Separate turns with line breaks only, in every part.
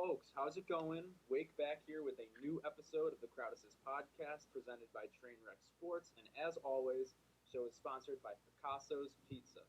folks, how's it going? Wake back here with a new episode of the Crowd Assist podcast presented by Trainwreck Sports. And as always, show is sponsored by Picasso's Pizza.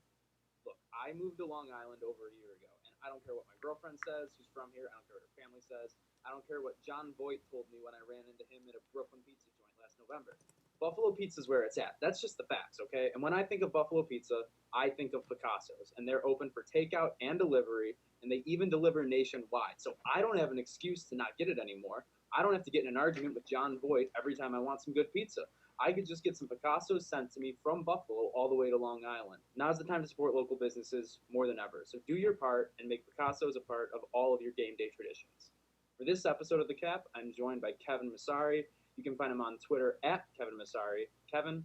Look, I moved to Long Island over a year ago, and I don't care what my girlfriend says, who's from here. I don't care what her family says. I don't care what John Voight told me when I ran into him at a Brooklyn pizza joint last November. Buffalo Pizza's where it's at. That's just the facts, okay? And when I think of Buffalo Pizza, I think of Picasso's, and they're open for takeout and delivery, and they even deliver nationwide. So I don't have an excuse to not get it anymore. I don't have to get in an argument with John Voight every time I want some good pizza. I could just get some Picasso's sent to me from Buffalo all the way to Long Island. Now's the time to support local businesses more than ever. So do your part and make Picasso's a part of all of your game day traditions. For this episode of The Cap, I'm joined by Kevin Massari. You can find him on Twitter at Kevin Massari. Kevin,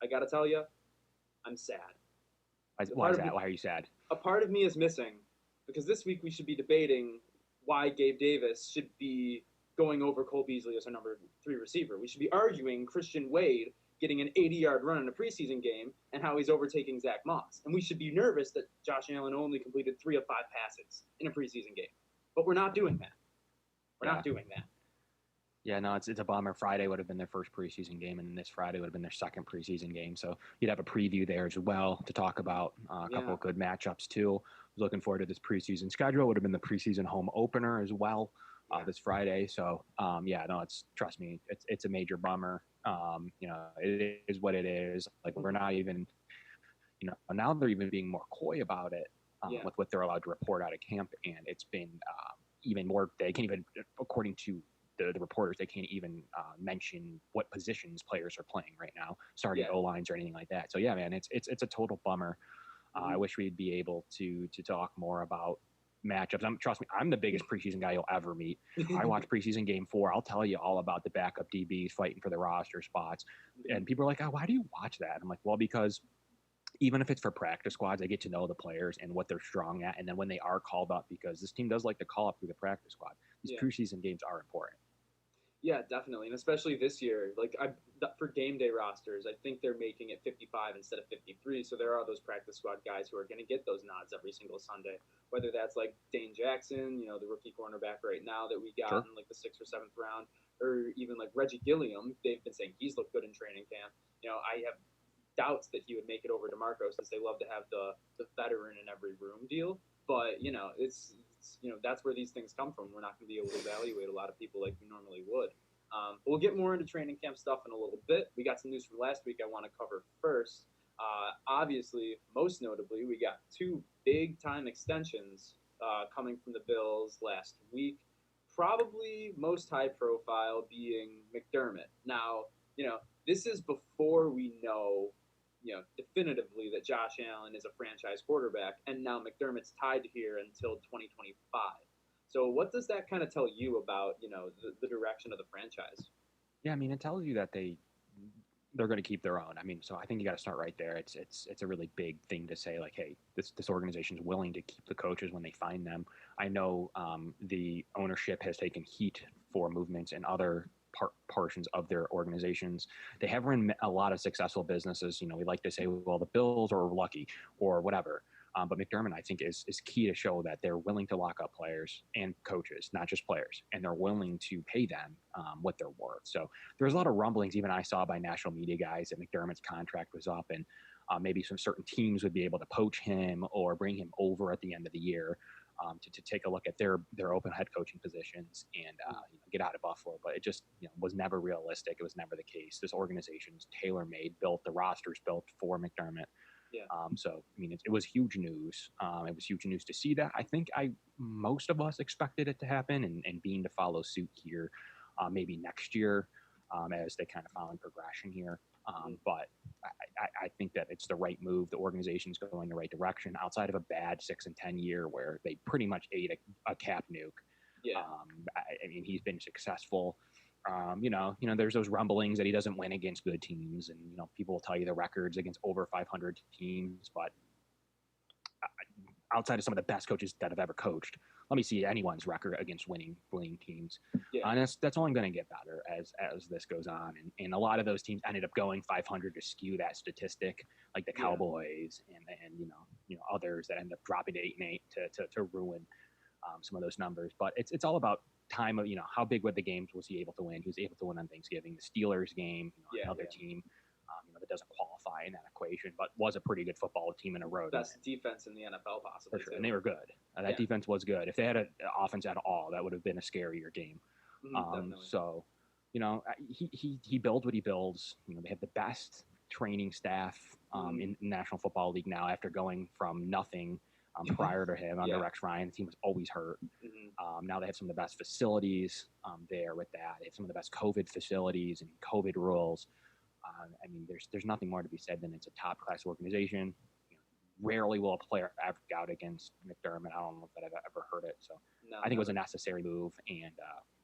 I got to tell you, I'm sad.
Why is that? Why are you sad?
A part of me is missing because this week we should be debating why Gabe Davis should be going over Cole Beasley as our number 3 receiver. We should be arguing Christian Wade getting an 80-yard run in a preseason game and how he's overtaking Zach Moss. And we should be nervous that Josh Allen only completed 3 of 5 passes in a preseason game. But we're not doing that. We're not doing that.
Yeah, no, it's a bummer. Friday would have been their first preseason game, and this Friday would have been their second preseason game. So you'd have a preview there as well to talk about a couple of good matchups too. Looking forward to this preseason schedule. It would have been the preseason home opener as well this Friday. So trust me, it's a major bummer. It is what it is. Like we're not even, now they're even being more coy about it with what they're allowed to report out of camp, and it's been even more. They can't even, according to the reporters, they can't even mention what positions players are playing right now, starting O-lines or anything like that. So yeah, man, it's a total bummer. I wish we'd be able to talk more about matchups. Trust me, I'm the biggest preseason guy you'll ever meet. I watch preseason game 4. I'll tell you all about the backup DBs fighting for the roster spots. And people are like, oh, why do you watch that? I'm like, well, because even if it's for practice squads, I get to know the players and what they're strong at. And then when they are called up, because this team does like to call up through the practice squad, these preseason games are important.
Yeah, definitely, and especially this year. Like for game day rosters, I think they're making it 55 instead of 53. So there are those practice squad guys who are going to get those nods every single Sunday. Whether that's like Dane Jackson, the rookie cornerback right now that we got in like the 6th or 7th round, or even like Reggie Gilliam. They've been saying he's looked good in training camp. I have doubts that he would make it over to Marco since they love to have the veteran in every room deal. But it's that's where these things come from. We're not going to be able to evaluate a lot of people like we normally would. But we'll get more into training camp stuff in a little bit. We got some news from last week I want to cover first. Obviously, most notably, we got 2 big-time extensions coming from the Bills last week. Probably most high-profile being McDermott. Now, this is before we know definitively that Josh Allen is a franchise quarterback, and now McDermott's tied here until 2025. So what does that kind of tell you about, the direction of the franchise?
Yeah, I mean, it tells you that they're going to keep their own. I mean, so I think you got to start right there. It's a really big thing to say, like, hey, this organization is willing to keep the coaches when they find them. I know the ownership has taken heat for movements in other portions of their organizations. They have run a lot of successful businesses. We like to say, well, the Bills are lucky or whatever. But McDermott, I think, is key to show that they're willing to lock up players and coaches, not just players, and they're willing to pay them what they're worth. So there's a lot of rumblings, even I saw by national media guys, that McDermott's contract was up and maybe some certain teams would be able to poach him or bring him over at the end of the year to take a look at their open head coaching positions and get out of Buffalo. But it just was never realistic. It was never the case. This organization's tailor-made, built, the roster's built for McDermott.
Yeah.
So, I mean, it was huge news. It was huge news to see that. I think most of us expected it to happen and Bean to follow suit here maybe next year as they kind of follow in progression here. But I think that it's the right move. The organization's going the right direction outside of a bad 6-10 year where they pretty much ate a cap nuke.
Yeah.
I mean, he's been successful. There's those rumblings that he doesn't win against good teams, and people will tell you the records against over 500 teams, but outside of some of the best coaches that have ever coached, let me see anyone's record against winning teams.
Yeah.
And that's only going to get better as this goes on, and a lot of those teams ended up going 500 to skew that statistic, like the Cowboys and others that end up dropping to 8-8 to ruin some of those numbers. But it's all about time of, how big were the games was he able to win? He was able to win on Thanksgiving. The Steelers game, another team, that doesn't qualify in that equation, but was a pretty good football team in a row.
Best defense in the NFL, possibly.
For sure. And they were good. That defense was good. If they had an offense at all, that would have been a scarier game. So, he builds what he builds. They have the best training staff in the National Football League now after going from nothing prior to him under Rex Ryan. The team was always hurt. Now they have some of the best facilities there with that. They have some of the best COVID facilities and COVID rules. There's nothing more to be said than it's a top-class organization. Rarely will a player average out against McDermott. I don't know if I've ever heard it. So I think it was a necessary move, and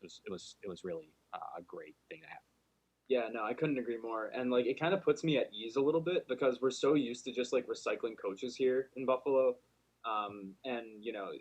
it was really a great thing to have.
Yeah, no, I couldn't agree more. And it kind of puts me at ease a little bit because we're so used to just recycling coaches here in Buffalo.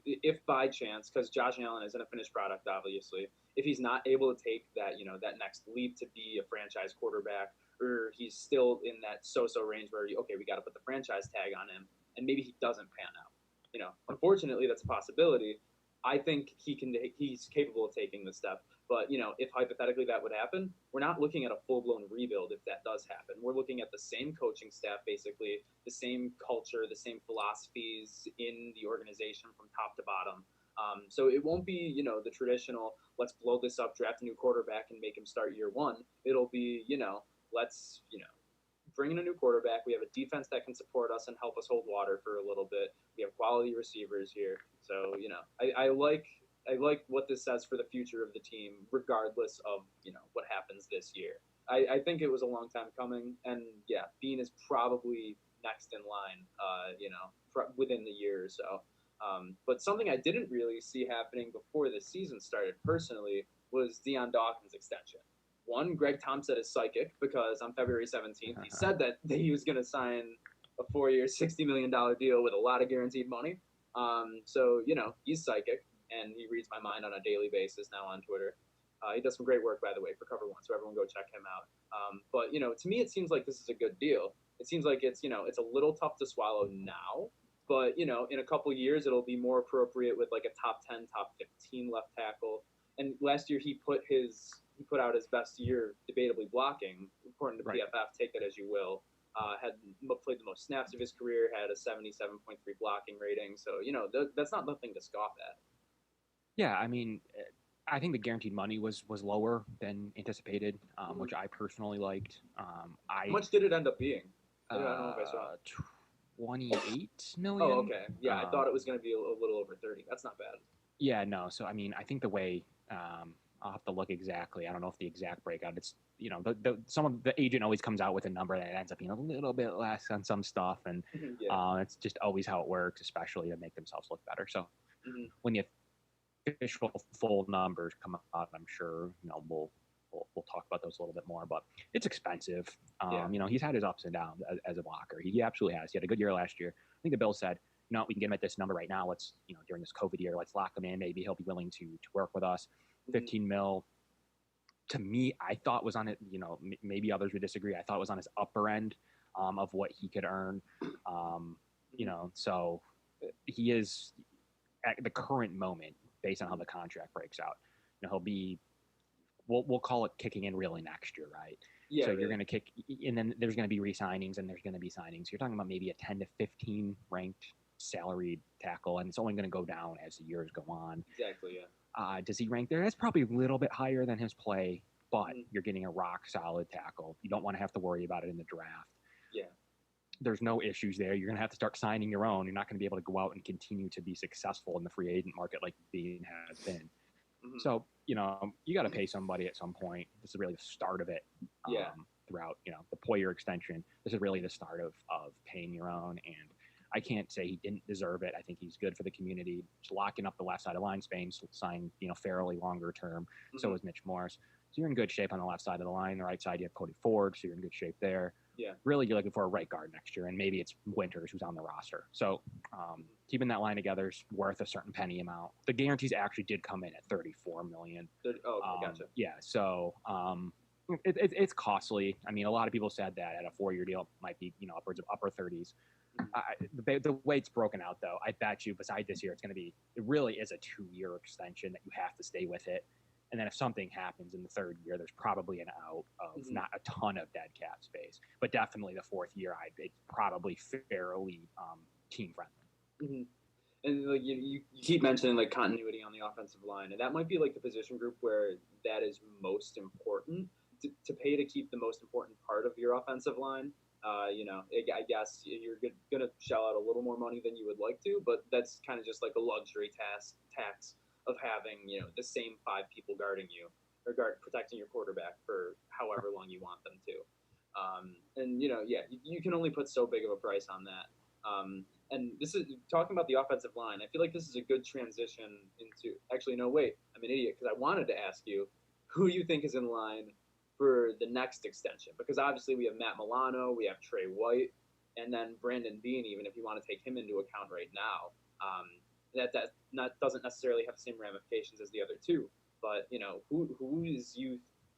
If by chance, because Josh Allen isn't a finished product, obviously, if he's not able to take that, that next leap to be a franchise quarterback, or he's still in that so-so range where, we got to put the franchise tag on him, and maybe he doesn't pan out. Unfortunately, that's a possibility. I think he's capable of taking the step. But, if hypothetically that would happen, we're not looking at a full-blown rebuild if that does happen. We're looking at the same coaching staff, basically, the same culture, the same philosophies in the organization from top to bottom. So it won't be, the traditional, let's blow this up, draft a new quarterback, and make him start year one. It'll be, let's, bring in a new quarterback. We have a defense that can support us and help us hold water for a little bit. We have quality receivers here. So, I like what this says for the future of the team, regardless of, what happens this year. I think it was a long time coming, and Bean is probably next in line, within the year or so. But something I didn't really see happening before the season started personally was Dion Dawkins' extension. One, Greg Thompson is psychic because on February 17th, he said that he was going to sign a 4-year, $60 million deal with a lot of guaranteed money. So, he's psychic, and he reads my mind on a daily basis now on Twitter. He does some great work, by the way, for Cover One, so everyone go check him out. But, to me, it seems like this is a good deal. It seems like it's a little tough to swallow now, but, in a couple years, it'll be more appropriate with a top 10, top 15 left tackle. And last year, he put out his best year debatably blocking, according to PFF, take that as you will. Had played the most snaps of his career, had a 77.3 blocking rating. So, that's not nothing to scoff at.
Yeah, I think the guaranteed money was lower than anticipated, which I personally liked.
How much did it end up being? I don't know if I saw.
28 million.
Oh, okay. Yeah, I thought it was going to be a little over 30. That's not bad.
Yeah, no. So, I think the way I'll have to look exactly. I don't know if the exact breakout. It's some of the agent always comes out with a number that ends up being a little bit less on some stuff, and it's just always how it works, especially to make themselves look better. So when the official full numbers come out, I'm sure we'll talk about those a little bit more. But it's expensive. He's had his ups and downs as a blocker. He absolutely has. He had a good year last year. I think the Bills said, we can get him at this number right now. Let's during this COVID year, let's lock him in. Maybe he'll be willing to work with us. 15 mil to me, I thought was on it. Maybe others would disagree. I thought it was on his upper end of what he could earn. So he is at the current moment, based on how the contract breaks out. He'll be, we'll call it kicking in really next year, right? Yeah. So you're going to kick, and then there's going to be re-signings, and there's going to be signings. You're talking about maybe a 10 to 15 ranked salaried tackle, and it's only going to go down as the years go on.
Exactly. Yeah.
Does he rank there? That's probably a little bit higher than his play, but you're getting a rock-solid tackle. You don't want to have to worry about it in the draft.
Yeah.
There's no issues there. You're going to have to start signing your own. You're not going to be able to go out and continue to be successful in the free agent market like Bean has been. So, you got to pay somebody at some point. This is really the start of it. Throughout, the Poyer extension. This is really the start of paying your own, and I can't say he didn't deserve it. I think he's good for the community. Just locking up the left side of the line. Spain's signed, fairly longer term. So is Mitch Morris. So you're in good shape on the left side of the line. The right side, you have Cody Ford, so you're in good shape there.
Yeah.
Really, you're looking for a right guard next year, and maybe it's Winters who's on the roster. So keeping that line together is worth a certain penny amount. The guarantees actually did come in at $34 million.
Gotcha.
Yeah, so it's costly. A lot of people said that at a 4-year deal it might be upwards of upper 30s. The way it's broken out, though, I bet you beside this year, it really is a 2-year extension that you have to stay with it. And then if something happens in the third year, there's probably an out of not a ton of dead cap space, but definitely the fourth year, it's probably fairly team friendly.
And like you keep mentioning like continuity on the offensive line, and that might be like the position group where that is most important to pay to keep the most important part of your offensive line. I guess you're gonna shell out a little more money than you would like to, but that's kind of just like a luxury tax of having the same 5 people guarding you or protecting your quarterback for however long you want them to. You can only put so big of a price on that. And this is talking about the offensive line. I feel like this is a good transition into. Actually, no, wait, I'm an idiot because I wanted to ask you who you think is in line for the next extension, because obviously we have Matt Milano, we have Trey White, and then Brandon Beane. Even if you want to take him into account right now, that doesn't necessarily have the same ramifications as the other two. But who is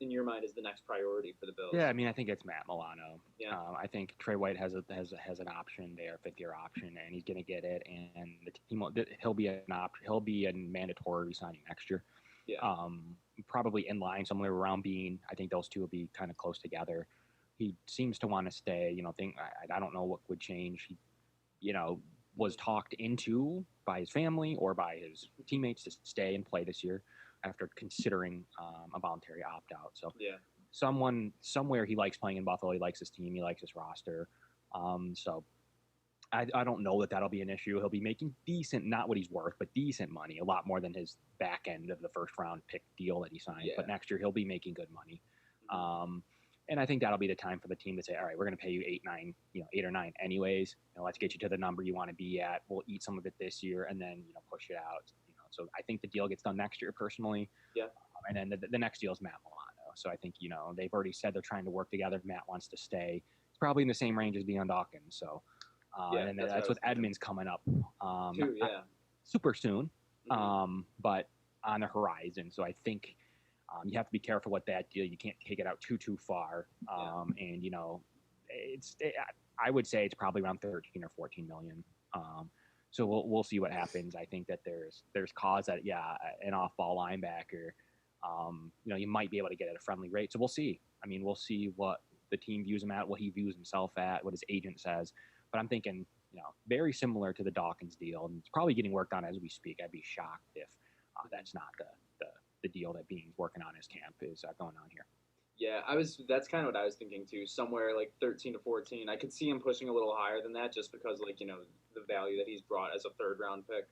in your mind is the next priority for the Bills?
Yeah, I mean, I think it's Matt Milano.
Yeah.
I think Trey White has an option there, 5th-year option, and he's going to get it. And the team, he'll be an option. He'll be a mandatory signing next year.
Yeah.
Probably in line somewhere around Bean. I think those two will be kind of close together. He seems to want to stay. I don't know what would change. He, was talked into by his family or by his teammates to stay and play this year after considering a voluntary opt-out. So
yeah,
somewhere he likes playing in Buffalo. He likes his team. He likes his roster. So I don't know that that'll be an issue. He'll be making decent, not what he's worth, but decent money, a lot more than his back end of the first-round pick deal that he signed. Yeah. But next year he'll be making good money. And I think that'll be the time for the team to say, all right, we're going to pay you 8 or 9 anyways. Let's get you to the number you want to be at. We'll eat some of it this year and then, push it out. So I think the deal gets done next year personally.
Yeah.
And then the next deal is Matt Milano. So I think, they've already said they're trying to work together. Matt wants to stay. It's probably in the same range as Dion Dawkins. So and then that's with Edmonds coming up. Super soon, but on the horizon. So I think you have to be careful with that deal. You can't take it out too far. And I would say it's probably around 13 or 14 million. So we'll see what happens. I think that there's cause that an off-ball linebacker, you might be able to get at a friendly rate. So we'll see. I mean, we'll see what the team views him at, what he views himself at, what his agent says. But I'm thinking, very similar to the Dawkins deal, and it's probably getting worked on as we speak. I'd be shocked if that's not the deal that Bean's working on his camp is going on here.
Yeah, that's kind of what I was thinking too. Somewhere like 13 to 14. I could see him pushing a little higher than that just because the value that he's brought as a 3rd-round pick.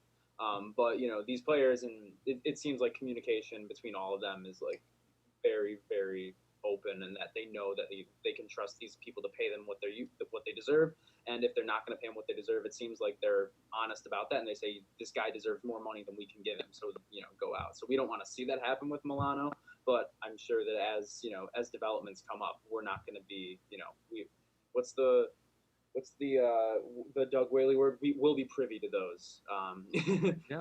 But these players, and it seems like communication between all of them is like very, very open, and that they know that they can trust these people to pay them what they deserve. And if they're not going to pay them what they deserve, it seems like they're honest about that, and they say this guy deserves more money than we can give him, so go out. So we don't want to see that happen with Milano, but I'm sure that as developments come up, we're not going to be what's the Doug Whaley word? We will be privy to those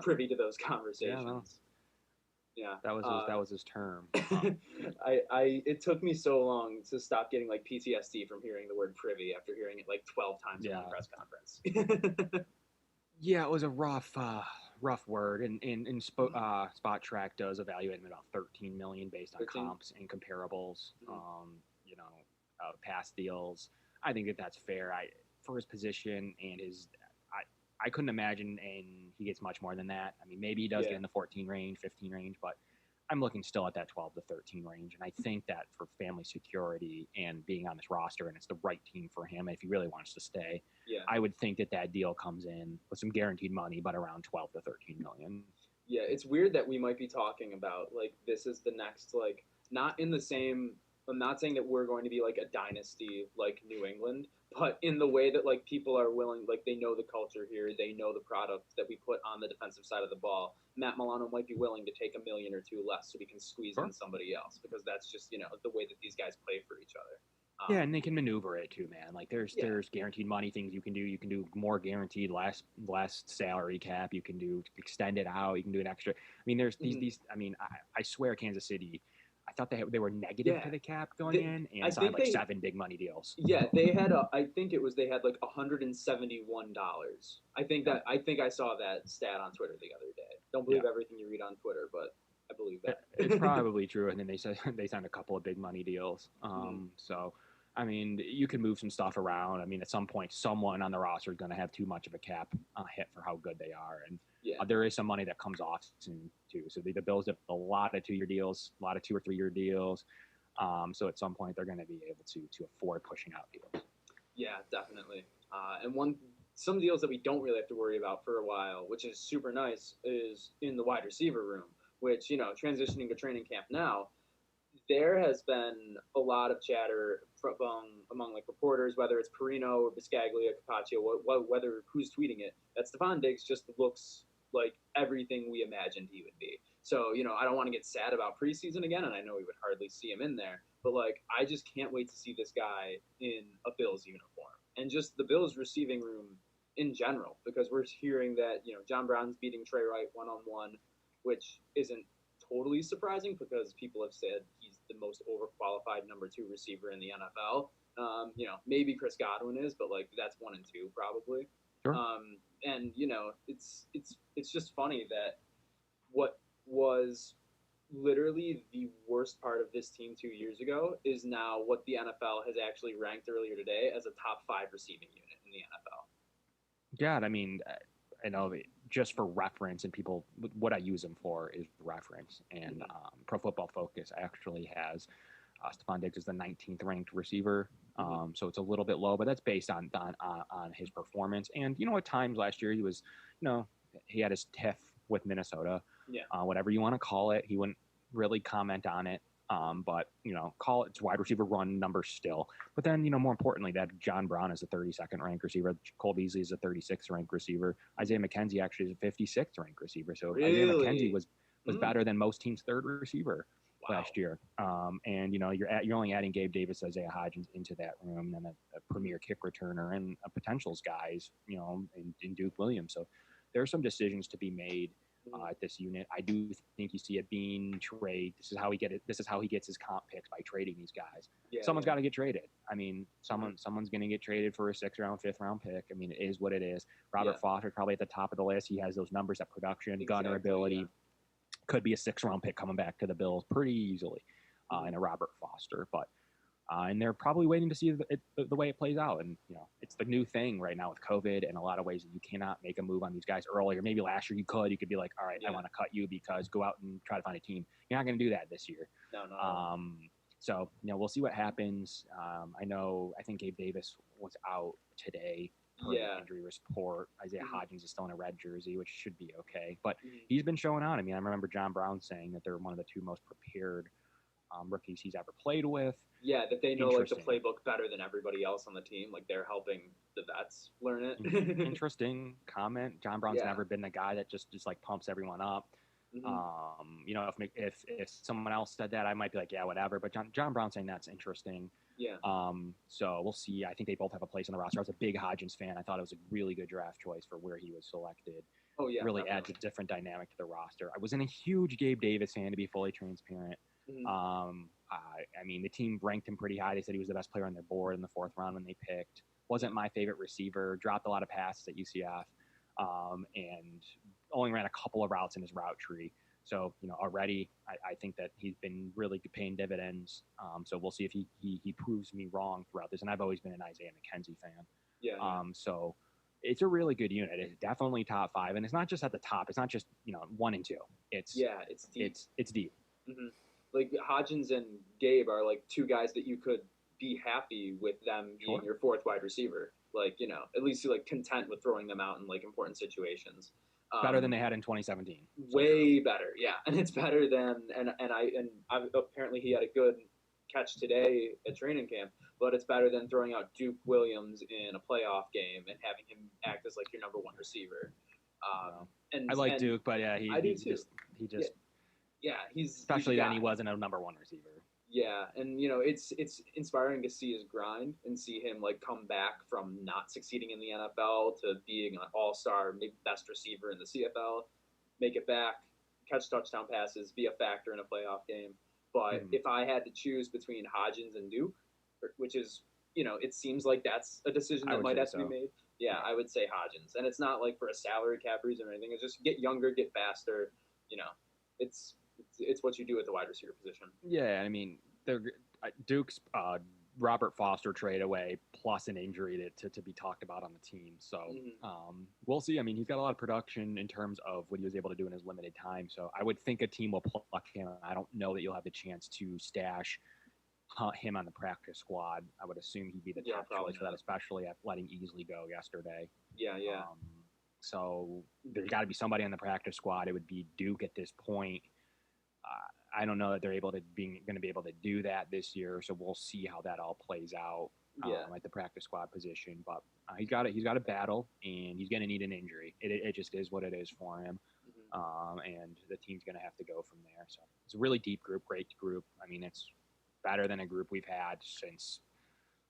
privy to those conversations. Yeah,
that was his term.
It took me so long to stop getting like PTSD from hearing the word privy after hearing it like 12 times in the press conference.
Yeah, it was a rough word, and Spot Track does evaluate him at about 13 million based on comps and comparables. Past deals. I think that's fair. For his position and I couldn't imagine, and he gets much more than that. I mean, maybe he does get in the 14 range, 15 range, but I'm looking still at that 12 to 13 range. And I think that for family security and being on this roster, and it's the right team for him if he really wants to stay, I would think that deal comes in with some guaranteed money, but around 12 to 13 million.
Yeah, it's weird that we might be talking about, like, this is the next, like, not in the same – I'm not saying that we're going to be like a dynasty like New England, but in the way that like people are willing, like they know the culture here, they know the product that we put on the defensive side of the ball. Matt Milano might be willing to take $1 million or $2 million less so we can squeeze in somebody else, because that's just the way that these guys play for each other.
And they can maneuver it too, man. Like there's guaranteed money things you can do. You can do more guaranteed, less salary cap. You can do extend it out. You can do an extra. I mean, there's these. I mean, I swear, Kansas City. I thought they were negative to the cap going in, and
I
signed
think
like 7 big money deals.
Yeah, they had I think they had like $171. I think I saw that stat on Twitter the other day. Don't believe everything you read on Twitter, but I believe that.
It's probably true. And then they signed a couple of big money deals. So, I mean, you can move some stuff around. I mean, at some point, someone on the roster is going to have too much of a cap hit for how good they are. And there is some money that comes off soon, too. So the Bills have a lot of 2-year deals, a lot of 2 or 3 year deals. So at some point, they're going to be able to afford pushing out deals.
Yeah, definitely. And some deals that we don't really have to worry about for a while, which is super nice, is in the wide receiver room, which, transitioning to training camp now, there has been a lot of chatter among like reporters, whether it's Perino or Biscaglia, Capaccio, whether who's tweeting it, that Stephon Diggs just looks like everything we imagined he would be. So, I don't want to get sad about preseason again, and I know we would hardly see him in there, but like, I just can't wait to see this guy in a Bills uniform. And just the Bills receiving room in general, because we're hearing that, John Brown's beating Trey Wright one-on-one, which isn't totally surprising because people have said he's the most overqualified number 2 receiver in the NFL. Maybe Chris Godwin is, but like that's 1 and 2 probably.
Sure.
And it's just funny that what was literally the worst part of this team 2 years ago is now what the NFL has actually ranked earlier today as a top 5 receiving unit in the NFL.
Yeah, I mean, I know just for reference, and people, what I use them for is reference. And Pro Football Focus actually has Stephon Diggs as the 19th ranked receiver. So it's a little bit low, but that's based on his performance. And, at times last year he was, he had his tiff with Minnesota. Whatever you want to call it. He wouldn't really comment on it. But, call it wide receiver run number still. But then, more importantly, that John Brown is a 32nd ranked receiver. Cole Beasley is a 36th ranked receiver. Isaiah McKenzie actually is a 56th ranked receiver. So Isaiah McKenzie was better than most teams' third receiver last year. And, you're only adding Gabe Davis, Isaiah Hodgins into that room, and a premier kick returner and a potentials guys, in Duke Williams. So there are some decisions to be made at this unit. I do think you see it being trade. This is how he gets his comp picks, by trading these guys. Someone's got to get traded. I mean, someone's going to get traded for a 6th round, 5th round pick. I mean, it is what it is. Robert Foster probably at the top of the list. He has those numbers at production, gunner ability. Could be a 6th round pick coming back to the Bills pretty easily in a Robert Foster. But and they're probably waiting to see the way it plays out. And, it's the new thing right now with COVID, and a lot of ways that you cannot make a move on these guys earlier. Maybe last year you could be like, all right, I want to cut you because go out and try to find a team. You're not going to do that this year.
No.
So, we'll see what happens. I think Gabe Davis was out today per injury report. Isaiah Hodgins is still in a red jersey, which should be okay. But he's been showing out. I mean, I remember John Brown saying that they're one of the 2 most prepared rookies he's ever played with.
Yeah, that they know like the playbook better than everybody else on the team. Like they're helping the vets learn it.
Interesting comment. John Brown's never been the guy that just like pumps everyone up. If someone else said that, I might be like, yeah, whatever. But John Brown saying that's interesting.
Yeah.
So we'll see. I think they both have a place on the roster. I was a big Hodgins fan. I thought it was a really good draft choice for where he was selected.
Oh yeah.
Really adds a different dynamic to the roster. I wasn't a huge Gabe Davis fan, to be fully transparent. I mean, the team ranked him pretty high. They said he was the best player on their board in the 4th round when they picked. Wasn't my favorite receiver. Dropped a lot of passes at UCF, and only ran a couple of routes in his route tree. So, already I think that he's been really paying dividends. So we'll see if he proves me wrong throughout this. And I've always been an Isaiah McKenzie fan.
Yeah.
So it's a really good unit. It's definitely top 5, and it's not just at the top. It's not just 1 and 2. It's deep. It's deep.
Like Hodgins and Gabe are like 2 guys that you could be happy with them being your 4th wide receiver. Like, at least you're like content with throwing them out in like important situations.
Better than they had in 2017.
Way better, yeah. And it's better than and apparently he had a good catch today at training camp, but it's better than throwing out Duke Williams in a playoff game and having him act as like your number 1 receiver. And
I like Duke, but yeah, he just
he's
especially then he wasn't a number 1 receiver.
Yeah, and it's inspiring to see his grind and see him like come back from not succeeding in the NFL to being an all-star, maybe best receiver in the CFL, make it back, catch touchdown passes, be a factor in a playoff game. But if I had to choose between Hodgins and Duke, which is, it seems like that's a decision that might have to be made. Yeah, I would say Hodgins. And it's not like for a salary cap reason or anything. It's just get younger, get faster. It's what you do at the wide receiver position.
Yeah, I mean, Duke's Robert Foster trade away plus an injury to be talked about on the team. So we'll see. I mean, he's got a lot of production in terms of what he was able to do in his limited time. So I would think a team will pluck him. I don't know that you'll have the chance to stash him on the practice squad. I would assume he'd be the top choice for that, especially after letting Easley go yesterday.
Yeah.
So there's got to be somebody on the practice squad. It would be Duke at this point. I don't know that they're going to be able to do that this year. So we'll see how that all plays out at the practice squad position. But he's got a battle, and he's going to need an injury. It just is what it is for him. And the team's going to have to go from there. So it's a really deep group, great group. I mean, it's better than a group we've had since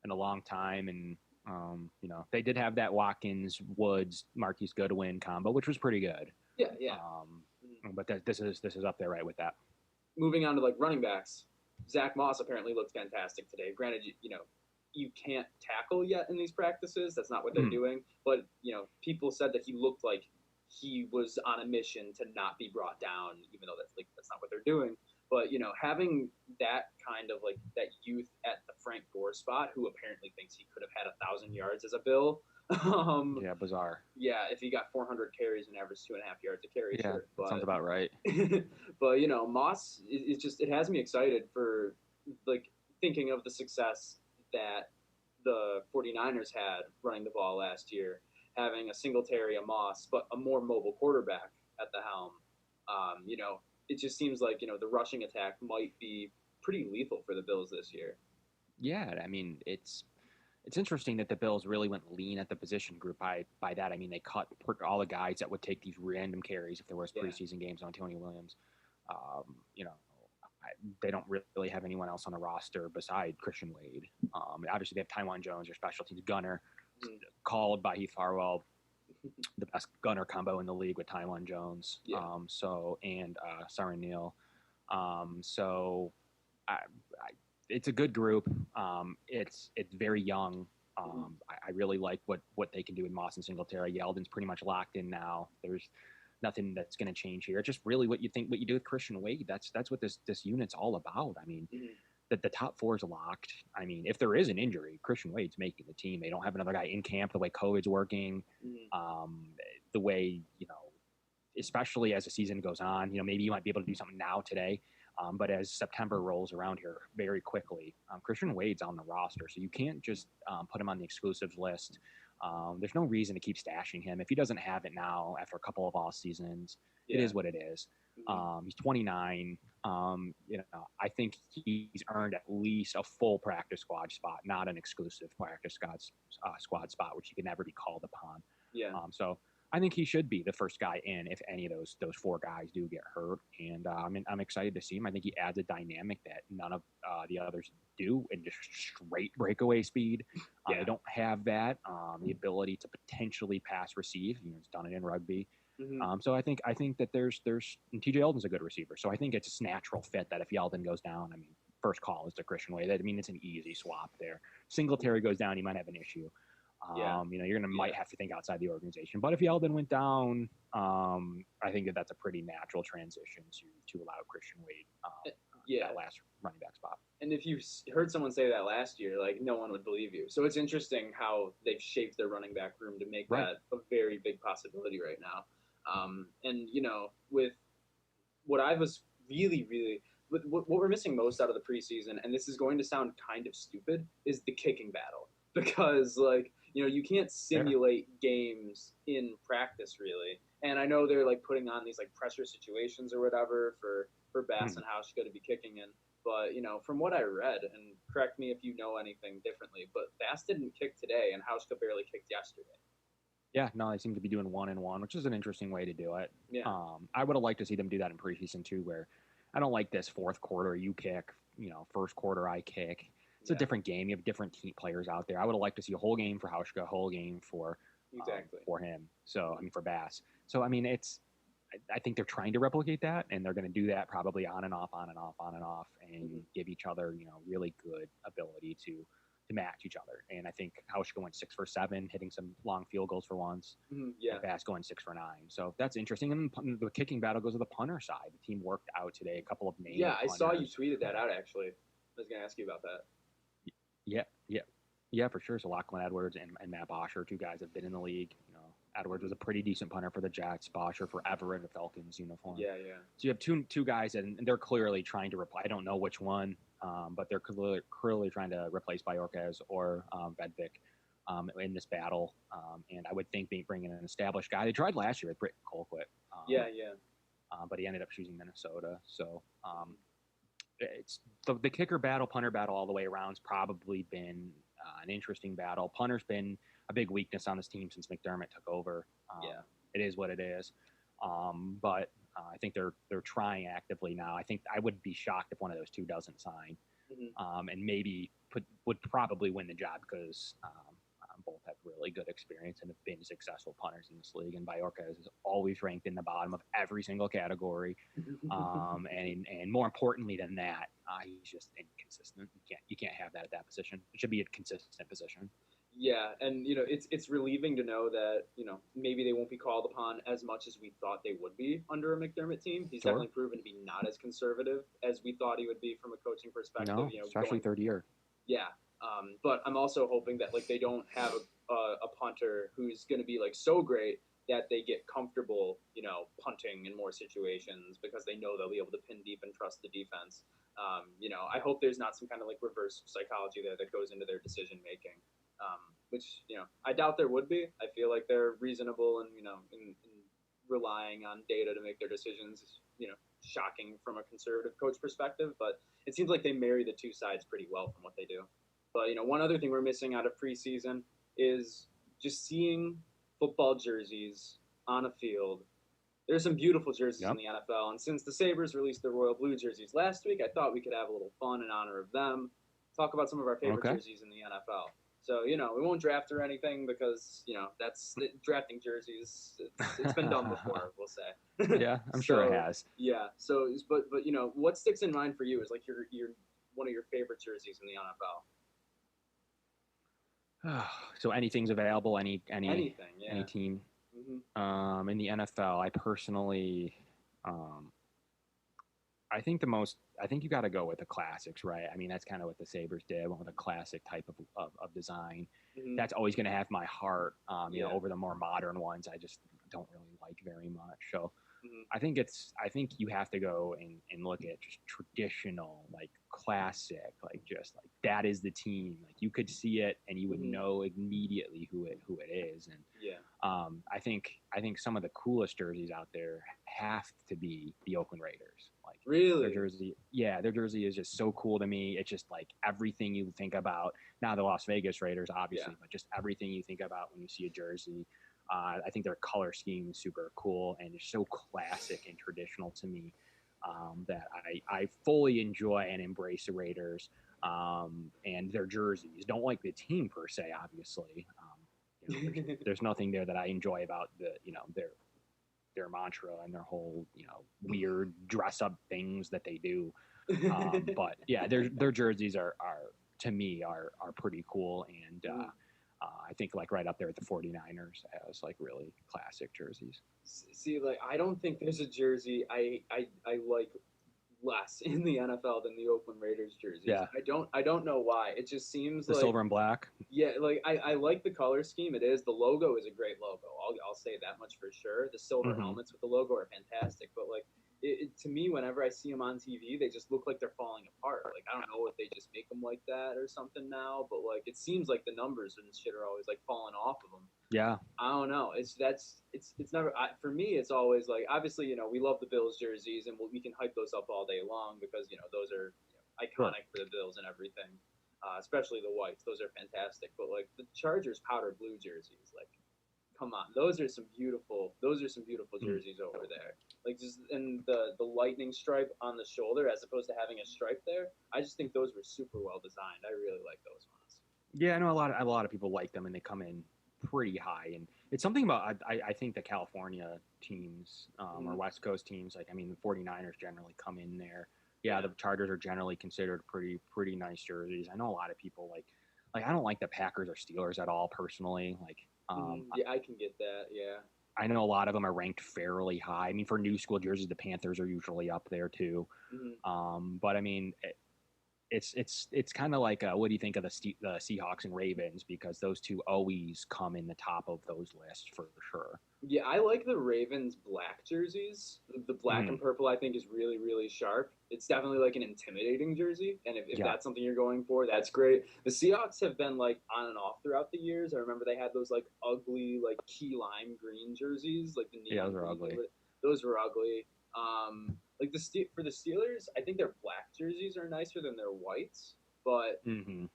in a long time. And, they did have that Watkins, Woods, Marquise Goodwin combo, which was pretty good.
Yeah.
But this is up there right with that.
Moving on to running backs, Zach Moss apparently looked fantastic today. Granted, you can't tackle yet in these practices. That's not what they're doing. But people said that he looked like he was on a mission to not be brought down, even though that's not what they're doing. But having that kind of that youth at the Frank Gore spot, who apparently thinks he could have had 1,000 yards as a Bill.
Yeah, bizarre.
Yeah, if he got 400 carries and averaged 2.5 yards a carry.
Yeah,
sure,
that sounds about right.
But Moss is just, it has me excited for thinking of the success that the 49ers had running the ball last year, having a Singletary, a Moss, but a more mobile quarterback at the helm. It just seems like the rushing attack might be pretty lethal for the Bills this year.
Yeah, I mean it's interesting that the Bills really went lean at the position group. By that, I mean they cut all the guys that would take these random carries if there was preseason games on Tony Williams. They don't really have anyone else on the roster beside Christian Wade. Obviously, they have Tywan Jones, their special teams gunner, called by Heath Farwell, the best gunner combo in the league with Tywan Jones. And Sarin Neal. It's a good group. It's very young. I really like what they can do with Moss and Singletary. Yeldon's pretty much locked in now. There's nothing that's going to change here. It's just really what you do with Christian Wade. That's what this unit's all about. I mean, the top four is locked. I mean, if there is an injury, Christian Wade's making the team. They don't have another guy in camp the way COVID's working. The way, especially as the season goes on, maybe you might be able to do something now today. But as September rolls around here very quickly, Christian Wade's on the roster. So you can't just put him on the exclusives list. There's no reason to keep stashing him. If he doesn't have it now after a couple of off seasons, it is what it is. He's 29. I think he's earned at least a full practice squad spot, not an exclusive practice squad spot, which he can never be called upon. So I think he should be the first guy in if any of those four guys do get hurt. And I'm excited to see him. I think he adds a dynamic that none of the others do, and just straight breakaway speed. They don't have that. The ability to potentially pass receive. He's done it in rugby. So I think that there's and TJ Yeldon's a good receiver. So I think it's a natural fit that if Yeldon goes down, I mean, first call is to Christian Wade. It's an easy swap there. Singletary goes down, you might have an issue. You're might have to think outside the organization. But if Yeldon went down, I think that's a pretty natural transition to allow Christian Wade that last running back spot.
And if you heard someone say that last year, no one would believe you. So it's interesting how they've shaped their running back room to make that a very big possibility right now. With what I was really what we're missing most out of the preseason, and this is going to sound kind of stupid, is the kicking battle. Because you can't simulate games in practice really. And I know they're putting on these pressure situations or whatever for Bass and Hauschka to be kicking in. But from what I read, and correct me if you know anything differently, but Bass didn't kick today and Hauschka barely kicked yesterday.
Yeah, no, they seem to be doing 1-1, which is an interesting way to do it.
Yeah.
I would have liked to see them do that in preseason too, where I don't like this fourth quarter you kick, first quarter I kick. It's a different game. You have different team players out there. I would have liked to see a whole game for Hauschka, a whole game for him. So, for Bass. So, I think they're trying to replicate that, and they're going to do that probably on and off, on and off, on and off, and give each other, really good ability to match each other. And I think Hauschka went 6 for 7, hitting some long field goals for once.
Yeah.
Bass going 6 for 9. So that's interesting. And then the kicking battle goes to the punter side. The team worked out today. A couple of names.
Yeah, I saw you tweeted that out, actually. I was going to ask you about that.
Yeah, for sure. So Lachlan Edwards and Matt Bosher, 2 guys have been in the league. Edwards was a pretty decent punter for the Jets. Bosher forever in the Falcons uniform.
Yeah.
So you have two guys, and they're clearly trying to replace. I don't know which one, but they're clearly trying to replace Bajorquez or Vedvik in this battle. And I would think bringing an established guy. They tried last year with Britt Colquitt.
Yeah.
But he ended up choosing Minnesota. So it's the kicker battle, punter battle all the way around has probably been an interesting battle. Punter's been a big weakness on this team since McDermott took over. It is what it is. But I think they're trying actively now. I think I would be shocked if one of those 2 doesn't sign, and maybe would probably win the job because both have really good experience and have been successful punters in this league. And Bajorquez is always ranked in the bottom of every single category. And more importantly than that, he's just inconsistent. You can't have that at that position. It should be a consistent position.
Yeah, and it's relieving to know that maybe they won't be called upon as much as we thought they would be under a McDermott team. He's definitely proven to be not as conservative as we thought he would be from a coaching perspective.
No, especially third year.
Yeah, but I'm also hoping that they don't have a punter who's going to be so great that they get comfortable, punting in more situations because they know they'll be able to pin deep and trust the defense. I hope there's not some kind of reverse psychology there that goes into their decision making. Which I doubt there would be. I feel like they're reasonable and in relying on data to make their decisions. Shocking from a conservative coach perspective, but it seems like they marry the two sides pretty well from what they do. But one other thing we're missing out of preseason is just seeing football jerseys on a field. There's some beautiful jerseys in the NFL, and since the Sabres released their royal blue jerseys last week, I thought we could have a little fun in honor of them. Talk about some of our favorite jerseys in the NFL. So, we won't draft or anything because, that's drafting jerseys. It's been done before, we'll say.
Yeah, I'm sure it has.
Yeah. So, but what sticks in mind for you is your one of your favorite jerseys in the NFL.
So anything's available, any
anything, yeah.
any team. In the NFL, I personally, I think you got to go with the classics, right? I mean, that's kind of what the Sabres did, went with a classic type of design. That's always going to have my heart, over the more modern ones. I just don't really like very much. So I think you have to go and look at just traditional, classic, that is the team. You could see it and you would know immediately who it is. And I think some of the coolest jerseys out there have to be the Oakland Raiders.
Really?
Their jersey is just so cool to me. It's just everything you think about. Now the Las Vegas Raiders, obviously, but just everything you think about when you see a jersey. I think their color scheme is super cool and it's so classic and traditional to me that I fully enjoy and embrace the Raiders and their jerseys. Don't like the team per se, obviously. There's nothing there that I enjoy about their mantra and their whole weird dress up things that they do. But yeah, their jerseys are to me are pretty cool, and I think right up there with the 49ers as really classic jerseys.
See, I don't think there's a jersey I like less in the NFL than the Oakland Raiders jerseys.
Yeah.
I don't know why. It just seems
the silver and black.
Yeah, I like the color scheme. It is. The logo is a great logo. I'll say that much for sure. The silver helmets with the logo are fantastic, but to me, whenever I see them on TV, they just look like they're falling apart. I don't know if they just make them like that or something now, but it seems like the numbers and shit are always falling off of them.
Yeah.
I don't know. It's never for me. It's always obviously we love the Bills jerseys and we can hype those up all day long because those are iconic for the Bills and everything, especially the whites. Those are fantastic. But the Chargers powder blue jerseys, come on, those are some beautiful jerseys over there. Just and the lightning stripe on the shoulder as opposed to having a stripe there. I just think those were super well designed. I really like those ones.
Yeah, I know a lot of people like them and they come in pretty high, and It's something about I think the California teams or West Coast teams, like I mean the 49ers generally come in there. Yeah, the Chargers are generally considered pretty nice jerseys. I know a lot of people like I don't like the Packers or Steelers at all personally. Like
yeah, I can get that. Yeah.
I know a lot of them are ranked fairly high. I mean, for new school jerseys, the Panthers are usually up there too. But I mean, it's kind of like what do you think of the Seahawks and Ravens, because those two always come in the top of those lists for sure.
Yeah, I like the Ravens black jerseys. The black and purple I think is really, really sharp. It's definitely like an intimidating jersey, and if that's something you're going for, that's great. The Seahawks have been like on and off throughout the years. I remember they had those like ugly like key lime green jerseys, like the neon
those are ugly.
Those were ugly. Like for the Steelers, I think their black jerseys are nicer than their whites. But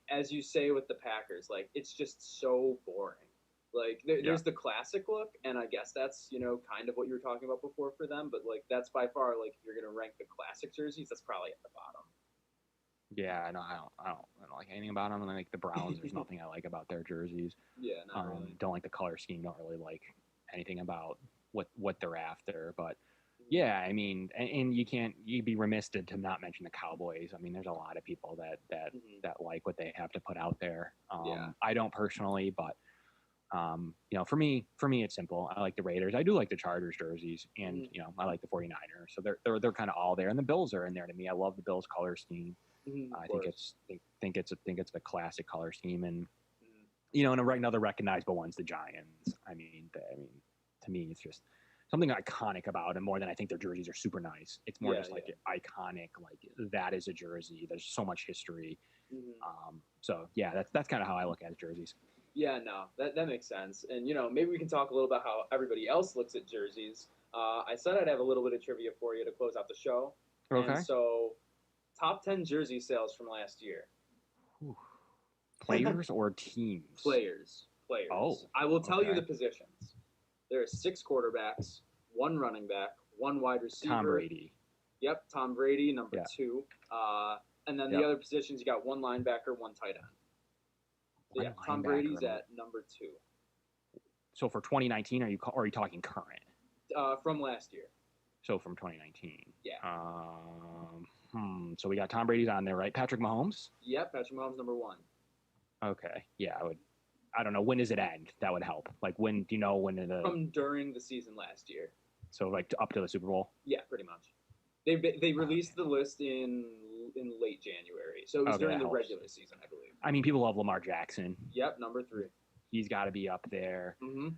as you say with the Packers, like it's just so boring. Like there's the classic look, and I guess that's kind of what you were talking about before for them. But like that's by far like if you're gonna rank the classic jerseys, that's probably at the bottom.
Yeah, no, I don't like anything about them. And like the Browns, there's nothing I like about their jerseys.
Yeah, not really.
Don't like the color scheme. Don't really like anything about what they're after. But yeah, I mean, and you'd be remiss to not mention the Cowboys. I mean, there's a lot of people that like what they have to put out there. I don't personally, but for me, it's simple. I like the Raiders. I do like the Chargers jerseys, and I like the 49ers. So they're kind of all there, and the Bills are in there to me. I love the Bills color scheme. I think it's a classic color scheme, and and another recognizable one's the Giants. I mean, to me, it's just something iconic about them more than I think their jerseys are super nice. It's more just like iconic, like that is a jersey. There's so much history. So yeah, that's kind of how I look at jerseys.
Yeah, no, that makes sense. And maybe we can talk a little about how everybody else looks at jerseys. I said I'd have a little bit of trivia for you to close out the show.
Okay.
And so, top 10 jersey sales from last year.
Ooh. Players or teams?
Players.
Oh.
I will tell you the positions. There are 6 quarterbacks, 1 running back, 1 wide receiver.
Tom Brady.
Yep, Tom Brady, number 2. And then the other positions, you got 1 linebacker, 1 tight end. So yeah, Tom Brady's at number 2.
So for 2019, are you talking current?
From last year.
So from 2019.
Yeah.
So we got Tom Brady's on there, right? Patrick Mahomes?
Yep, Patrick Mahomes number 1.
Okay. Yeah, I don't know. When does it end? That would help. Like when? Do you know when?
From during the season last year.
So like up to the Super Bowl.
Yeah, pretty much. They released the list in late January, so it was during the regular season, I believe.
I mean, people love Lamar Jackson.
Yep, number 3.
He's got to be up there. Oh,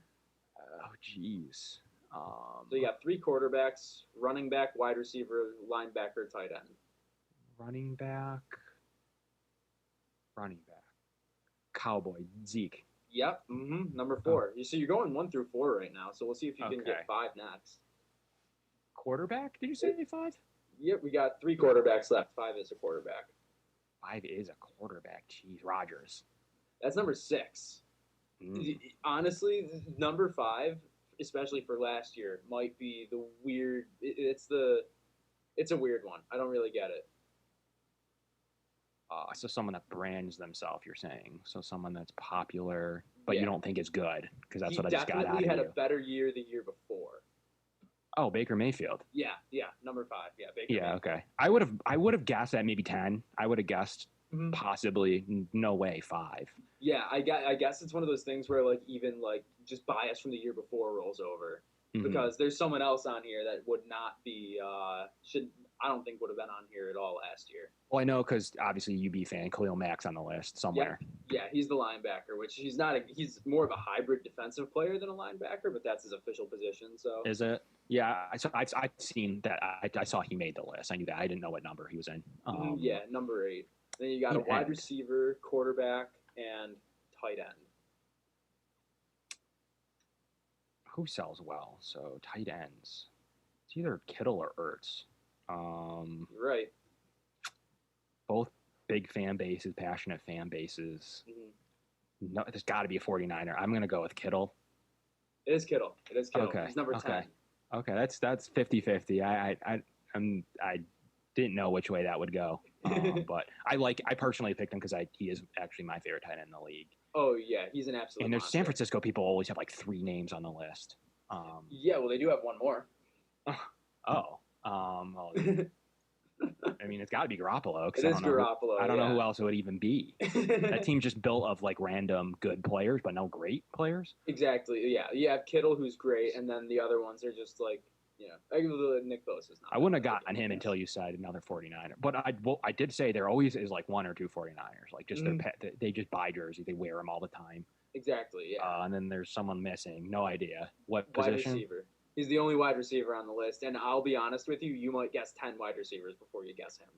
jeez.
So you got 3 quarterbacks: running back, wide receiver, linebacker, tight end.
Running back. Cowboy, Zeke.
Yep. Number 4. So you're going 1 through 4 right now. So we'll see if you can get 5 next.
Quarterback? Did you say 5?
Yep. We got 3 quarterbacks left. 5 is a quarterback.
5 is a quarterback. Jeez, Rodgers.
That's number 6. Honestly, number 5, especially for last year, might be the weird. It's a weird one. I don't really get it.
So someone that brands themselves, you're saying. So someone that's popular, but you don't think is good, because that's what I just got out of you.
He definitely had a better year the year before.
Oh, Baker Mayfield.
Yeah, number 5. Yeah, Baker.
Yeah,
Mayfield.
Okay. I would have guessed at maybe 10. I would have guessed possibly no way 5.
Yeah, I guess it's one of those things where like even like just bias from the year before rolls over, because there's someone else on here that would not be I don't think would have been on here at all last year.
Well, I know because obviously UB fan Khalil Mack's on the list somewhere.
Yeah, he's the linebacker, which he's not. He's more of a hybrid defensive player than a linebacker, but that's his official position. So
is it? Yeah, I've seen that. I saw he made the list. I knew that. I didn't know what number he was in.
Yeah, number 8. Then you got a wide receiver, quarterback, and tight end.
Who sells well? So tight ends. It's either Kittle or Ertz.
You're right.
Both big fan bases, passionate fan bases. No, there's got to be a 49er. I'm going to go with Kittle.
It is Kittle.
Okay.
He's number 10.
Okay, that's 50-50. I didn't know which way that would go, but I personally picked him because he is actually my favorite tight end in the league.
Oh yeah, he's an absolute
And there's
monster.
San Francisco people always have like 3 names on the list.
Yeah, well, they do have one more.
Well, I mean, it's got to be Garoppolo because
It is Garoppolo.
I don't know
Yeah.
who else it would even be. That team's just built of like random good players, but no great players.
Exactly. Yeah. You have Kittle, who's great, and then the other ones are just like, Nick Bosa's not.
I wouldn't have gotten him until you said another 49er. But I did say there always is like 1 or 2 49ers. Like just they just buy jersey, they wear them all the time.
Exactly. Yeah.
And then there's someone missing. No idea what
wide
position.
Receiver. He's the only wide receiver on the list, and I'll be honest with you, you might guess 10 wide receivers before you guess him.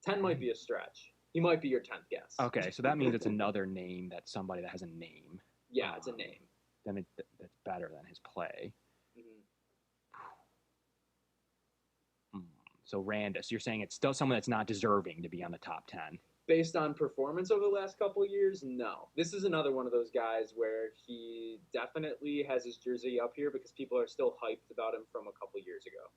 10 might be a stretch. He might be your 10th guess.
Okay, so that means it's another name that's somebody that has a name.
Yeah, it's a name.
Then that's better than his play. So Randus, you're saying it's still someone that's not deserving to be on the top 10.
Based on performance over the last couple of years, no. This is another one of those guys where he definitely has his jersey up here because people are still hyped about him from a couple of years ago.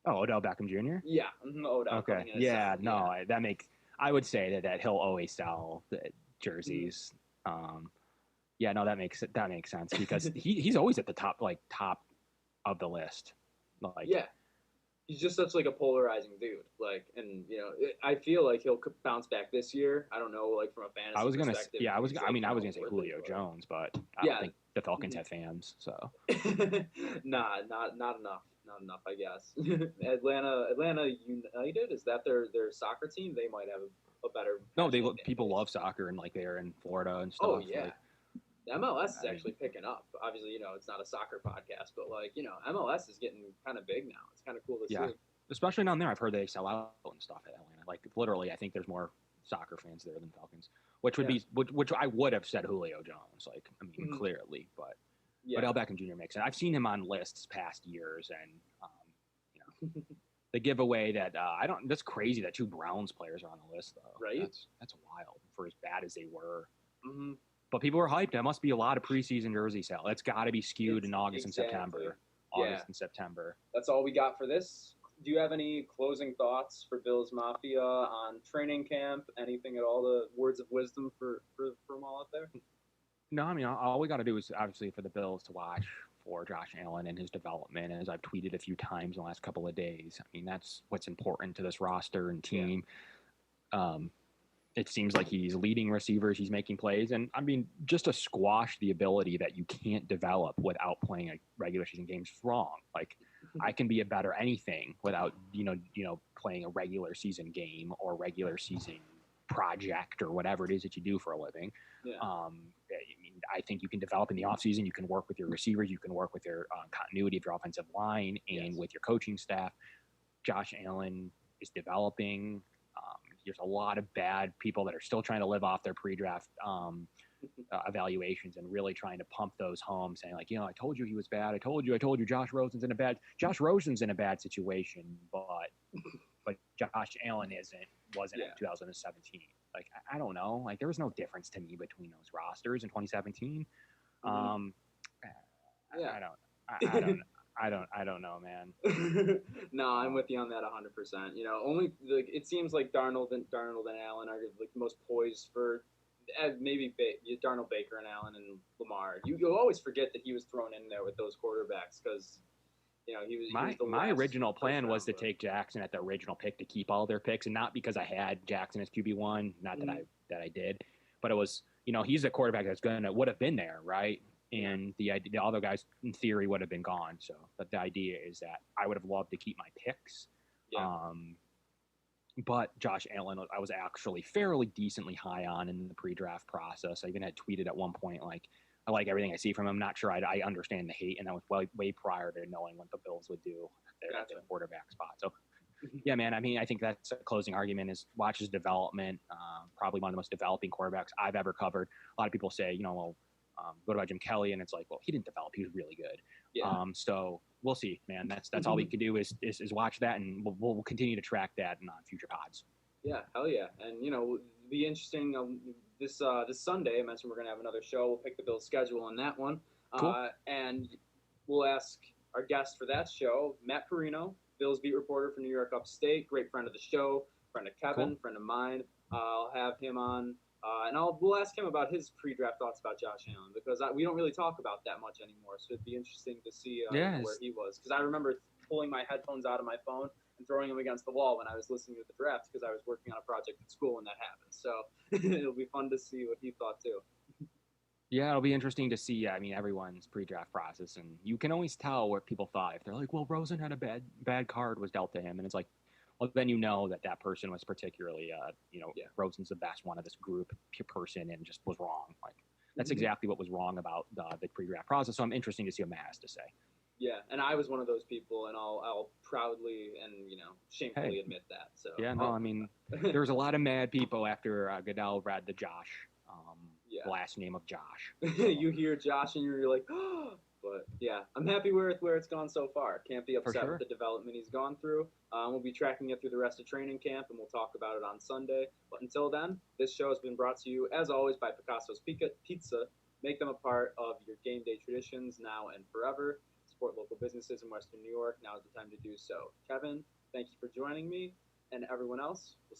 Oh, Odell Beckham Jr.?
Yeah, Odell.
Okay. Yeah, no, yeah. That makes. I would say that he'll always sell the jerseys. Yeah, no, that makes sense because he's always at the top of the list. Like,
yeah. He's just such like a polarizing dude. Like, and I feel like he'll bounce back this year. I don't know, like from a fantasy perspective.
I was gonna say Julio Jones, but I don't think the Falcons have fans, so.
Nah, not enough. Not enough, I guess. Atlanta United, is that their soccer team? They might have a better.
No, people love soccer and like they're in Florida and stuff.
Oh yeah. Like, the MLS is actually picking up. Obviously, it's not a soccer podcast, but MLS is getting kind of big now. It's kind of cool to see.
Especially down there. I've heard they sell out and stuff at Atlanta. Like literally, I think there's more soccer fans there than Falcons, which would be which I would have said Julio Jones. Like, I mean, clearly, but Odell Beckham Jr. makes sense. I've seen him on lists past years, and the giveaway that I don't. That's crazy that 2 Browns players are on the list, though.
Right?
That's wild for as bad as they were.
Mm-hmm.
But people are hyped. There must be a lot of preseason jersey sale. That's got to be skewed in August and September. August and September.
That's all we got for this. Do you have any closing thoughts for Bills Mafia on training camp? Anything at all? The words of wisdom for them all out there?
No, I mean, all we got to do is obviously for the Bills to watch for Josh Allen and his development. And as I've tweeted a few times in the last couple of days, I mean, that's what's important to this roster and team. Yeah. It seems like he's leading receivers. He's making plays. And, I mean, just to squash the ability that you can't develop without playing a regular season game is wrong. Like, I can be a better anything without, playing a regular season game or regular season project or whatever it is that you do for a living. Yeah. I think you can develop in the offseason. You can work with your receivers. You can work with your continuity of your offensive line and with your coaching staff. Josh Allen is developing. There's a lot of bad people that are still trying to live off their pre-draft evaluations and really trying to pump those home, saying like, I told you he was bad. I told you. Josh Rosen's in a bad situation, but Josh Allen wasn't in 2017. Like, I don't know. Like, there was no difference to me between those rosters in 2017. I don't know, man.
No, I'm with you on that 100%. Only it seems like Darnold and Allen are like the most poised for maybe Darnold, Baker, and Allen and Lamar. You'll always forget that he was thrown in there with those quarterbacks because he was
my original plan was to take Jackson at the original pick to keep all their picks, and not because I had Jackson as QB1, not that I did, but it was he's a quarterback that's would have been there, right? And the other guys, in theory, would have been gone. So, but the idea is that I would have loved to keep my picks. Yeah. But Josh Allen, I was actually fairly decently high on in the pre-draft process. I even had tweeted at one point, like, I like everything I see from him. Not sure I understand the hate, and that was way prior to knowing what the Bills would do at the quarterback spot. So, yeah, man, I mean, I think that's a closing argument is watch his development. Probably one of the most developing quarterbacks I've ever covered. A lot of people say, what about Jim Kelly? And it's like, well, he didn't develop. He was really good. Yeah. So we'll see, man. That's all we can do is watch that, and we'll continue to track that in future pods.
Yeah, hell yeah. And, it'll be interesting. This Sunday, I mentioned we're going to have another show. We'll pick the Bills' schedule on that one. Cool. And we'll ask our guest for that show, Matt Perino, Bills beat reporter for New York Upstate, great friend of the show, friend of Kevin, friend of mine. I'll have him on And we'll ask him about his pre-draft thoughts about Josh Allen because we don't really talk about that much anymore. So it'd be interesting to see where he was because I remember pulling my headphones out of my phone and throwing them against the wall when I was listening to the draft because I was working on a project at school when that happened. So it'll be fun to see what he thought too.
Yeah, it'll be interesting to see. I mean, everyone's pre-draft process, and you can always tell what people thought. If they're like, "Well, Rosen had a bad card was dealt to him," and it's like, well, then you know that person was particularly, Rosen's the best one of this group person, and just was wrong. Like that's exactly what was wrong about the pre-draft process. So I'm interested to see what Matt has to say.
Yeah, and I was one of those people, and I'll proudly and shamefully admit that. So
yeah, no, I mean, there was a lot of mad people after Goodell read the Josh. Last name of Josh.
So. You hear Josh and you're like, oh, but yeah, I'm happy with where it's gone so far. Can't be upset with the development he's gone through. We'll be tracking it through the rest of training camp, and we'll talk about it on Sunday. But until then, this show has been brought to you, as always, by Picasso's Pizza. Make them a part of your game day traditions now and forever. Support local businesses in Western New York. Now is the time to do so. Kevin, thank you for joining me, and everyone else. We'll